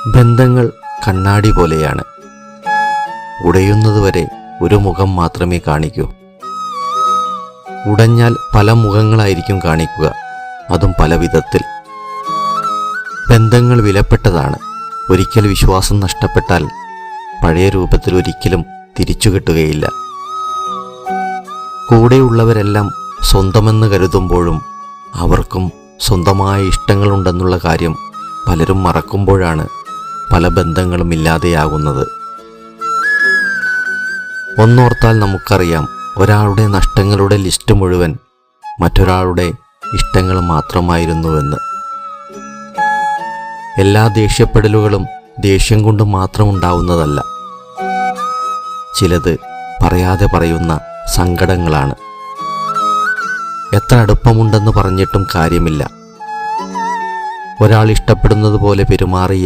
ബന്ധങ്ങൾ കണ്ണാടി പോലെയാണ്. ഉടയുന്നതുവരെ ഒരു മുഖം മാത്രമേ കാണിക്കൂ. ഉടഞ്ഞാൽ പല മുഖങ്ങളായിരിക്കും കാണിക്കുക, അതും പല വിധത്തിൽ. ബന്ധങ്ങൾ വിലപ്പെട്ടതാണ്. ഒരിക്കൽ വിശ്വാസം നഷ്ടപ്പെട്ടാൽ പഴയ രൂപത്തിൽ ഒരിക്കലും തിരിച്ചു കിട്ടുകയില്ല. കൂടെയുള്ളവരെല്ലാം സ്വന്തമെന്ന് കരുതുമ്പോഴും അവർക്കും സ്വന്തമായ ഇഷ്ടങ്ങളുണ്ടെന്നുള്ള കാര്യം പലരും മറക്കുമ്പോഴാണ് പല ബന്ധങ്ങളും ഇല്ലാതെയാകുന്നത്. ഒന്നോർത്താൽ നമുക്കറിയാം, ഒരാളുടെ നഷ്ടങ്ങളുടെ ലിസ്റ്റ് മുഴുവൻ മറ്റൊരാളുടെ ഇഷ്ടങ്ങൾ മാത്രമായിരുന്നുവെന്ന്. എല്ലാ ദേഷ്യപ്പെടലുകളും ദേഷ്യം കൊണ്ട് മാത്രം ഉണ്ടാവുന്നതല്ല. ചിലത് പറയാതെ പറയുന്ന സങ്കടങ്ങളാണ്. എത്ര അടുപ്പമുണ്ടെന്ന് പറഞ്ഞിട്ടും കാര്യമില്ല. ഒരാൾ ഇഷ്ടപ്പെടുന്നത് പോലെ പെരുമാറി